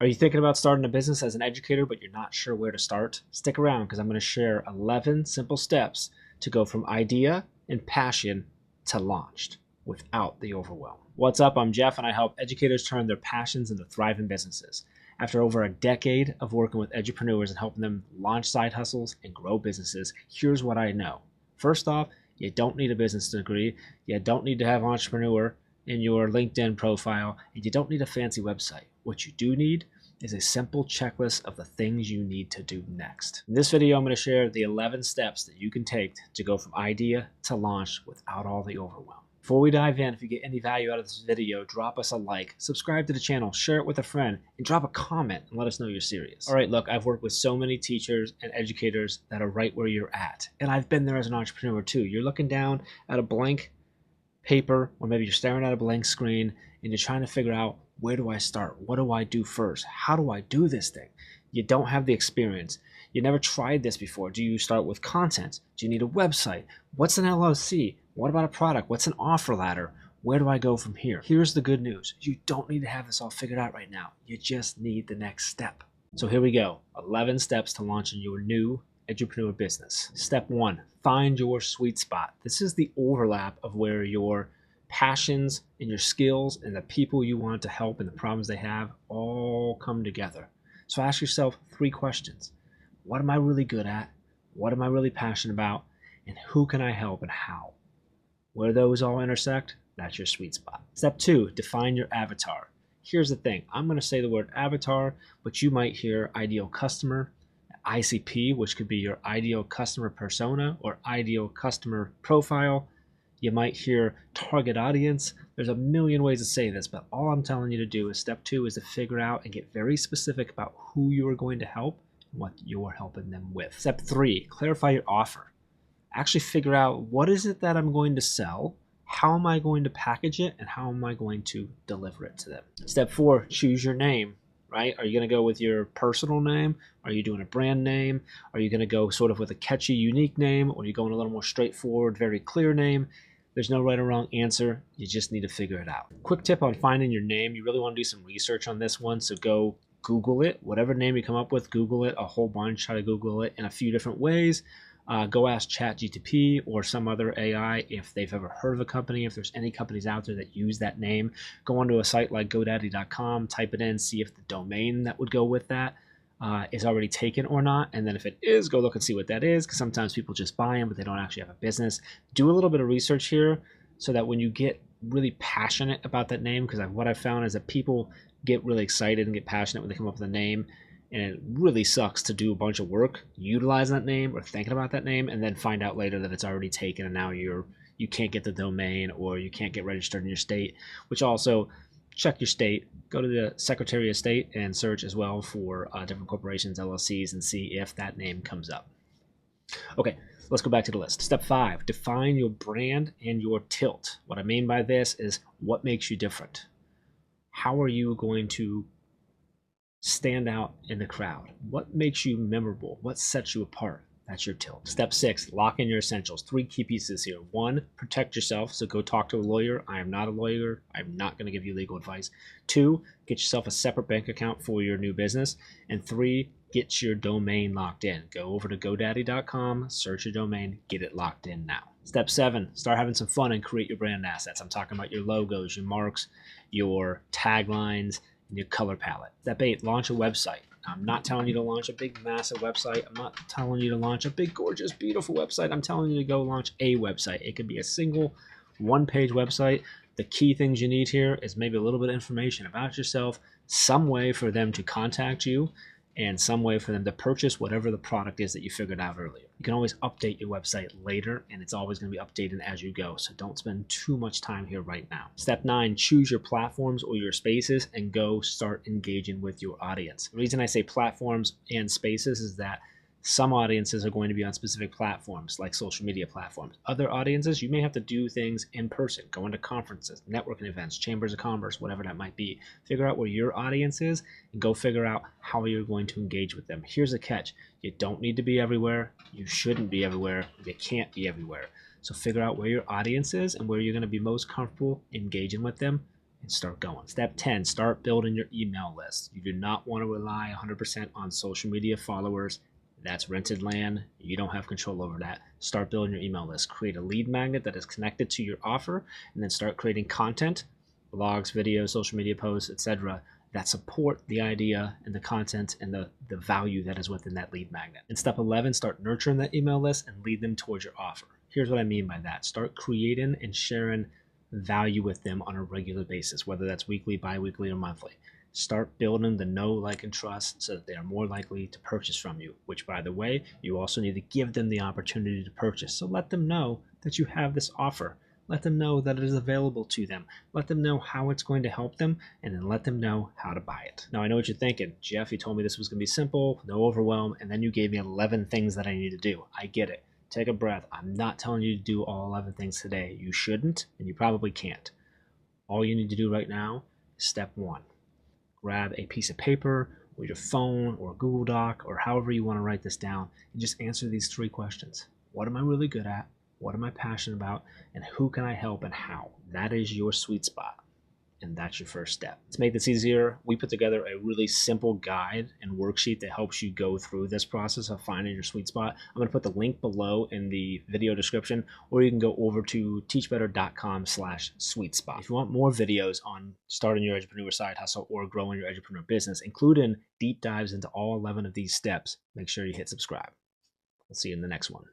Are you thinking about starting a business as an educator, but you're not sure where to start? Stick around because I'm going to share 11 simple steps to go from idea and passion to launched without the overwhelm. What's up? I'm Jeff, and I help educators turn their passions into thriving businesses. After over a decade of working with edupreneurs and helping them launch side hustles and grow businesses, here's what I know. First off, you don't need a business degree. You don't need to have entrepreneur in your LinkedIn profile, and you don't need a fancy website. What you do need is a simple checklist of the things you need to do next. In this video, I'm going to share the 11 steps that you can take to go from idea to launch without all the overwhelm. Before we dive in, if you get any value out of this video, drop us a like, subscribe to the channel, share it with a friend, and drop a comment and let us know you're serious. All right, look, I've worked with so many teachers and educators that are right where you're at, and I've been there as an entrepreneur too. You're looking down at a blank paper, or maybe you're staring at a blank screen and you're trying to figure out, where do I start? What do I do first? How do I do this thing? You don't have the experience. You never tried this before. Do you start with content? Do you need a website? What's an LLC? What about a product? What's an offer ladder? Where do I go from here? Here's the good news. You don't need to have this all figured out right now. You just need the next step. So here we go. 11 steps to launching your new edupreneur business. Step 1, find your sweet spot. This is the overlap of where your passions and your skills and the people you want to help and the problems they have all come together. So ask yourself 3 questions. What am I really good at? What am I really passionate about? And who can I help and how? Where those all intersect, that's your sweet spot. Step 2, define your avatar. Here's the thing. I'm going to say the word avatar, but you might hear ideal customer, ICP, which could be your ideal customer persona or ideal customer profile. You might hear target audience. There's a million ways to say this, but all I'm telling you to do is step 2 is to figure out and get very specific about who you are going to help and what you're helping them with. Step 3, clarify your offer. Actually figure out, what is it that I'm going to sell? How am I going to package it? And how am I going to deliver it to them? Step 4, choose your name. Right? Are you going to go with your personal name? Are you doing a brand name? Are you going to go sort of with a catchy, unique name? Or are you going a little more straightforward, very clear name? There's no right or wrong answer. You just need to figure it out. Quick tip on finding your name. You really want to do some research on this one. So go Google it. Whatever name you come up with, Google it a whole bunch. Try to Google it in a few different ways. Go ask ChatGPT or some other AI if they've ever heard of a company, if there's any companies out there that use that name. Go onto a site like GoDaddy.com, type it in, see if the domain that would go with that is already taken or not. And then if it is, go look and see what that is, because sometimes people just buy them, but they don't actually have a business. Do a little bit of research here so that when you get really passionate about that name, because what I've found is that people get really excited and get passionate when they come up with a name. And it really sucks to do a bunch of work utilizing that name or thinking about that name and then find out later that it's already taken and now you can't get the domain or you can't get registered in your state, which also check your state. Go to the Secretary of State and search as well for different corporations, LLCs, and see if that name comes up. Okay, let's go back to the list. Step 5, define your brand and your tilt. What I mean by this is what makes you different. How are you going to stand out in the crowd? What makes you memorable? What sets you apart? That's your tilt. Step 6, lock in your essentials. 3 key pieces here. 1, protect yourself. So go talk to a lawyer. I am not a lawyer. I'm not going to give you legal advice. 2, get yourself a separate bank account for your new business. And 3, get your domain locked in. Go over to GoDaddy.com, search your domain, get it locked in now. Step 7, start having some fun and create your brand assets. I'm talking about your logos, your marks, your taglines, your color palette. Step 8, launch a website. I'm not telling you to launch a big, massive website. I'm not telling you to launch a big, gorgeous, beautiful website. I'm telling you to go launch a website. It could be a single one-page website. The key things you need here is maybe a little bit of information about yourself, some way for them to contact you, and some way for them to purchase whatever the product is that you figured out earlier. You can always update your website later, and it's always going to be updated as you go, so don't spend too much time here right now. Step 9, choose your platforms or your spaces and go start engaging with your audience. The reason I say platforms and spaces is that some audiences are going to be on specific platforms like social media platforms. Other audiences, you may have to do things in person, go into conferences, networking events, chambers of commerce, whatever that might be. Figure out where your audience is and go figure out how you're going to engage with them. Here's the catch. You don't need to be everywhere. You shouldn't be everywhere. You can't be everywhere. So figure out where your audience is and where you're going to be most comfortable engaging with them and start going. Step 10, start building your email list. You do not want to rely 100% on social media followers. That's rented land. You don't have control over that. Start building your email list. Create a lead magnet that is connected to your offer, and then start creating content, blogs, videos, social media posts, etc., that support the idea and the content and the value that is within that lead magnet. In step 11, start nurturing that email list and lead them towards your offer. Here's what I mean by that. Start creating and sharing value with them on a regular basis, whether that's weekly, bi-weekly, or monthly. Start building the know, like, and trust so that they are more likely to purchase from you, which, by the way, you also need to give them the opportunity to purchase. So let them know that you have this offer. Let them know that it is available to them. Let them know how it's going to help them, and then let them know how to buy it. Now, I know what you're thinking. Jeff, you told me this was going to be simple, no overwhelm, and then you gave me 11 things that I need to do. I get it. Take a breath. I'm not telling you to do all 11 things today. You shouldn't, and you probably can't. All you need to do right now is step 1. Grab a piece of paper or your phone or Google Doc or however you want to write this down and just answer these 3 questions. What am I really good at? What am I passionate about? And who can I help and how? That is your sweet spot. And that's your first step. To make this easier, we put together a really simple guide and worksheet that helps you go through this process of finding your sweet spot. I'm going to put the link below in the video description, or you can go over to teachbetter.com/sweet spot. If you want more videos on starting your edupreneur side hustle or growing your edupreneur business, including deep dives into all 11 of these steps, make sure you hit subscribe. We'll see you in the next one.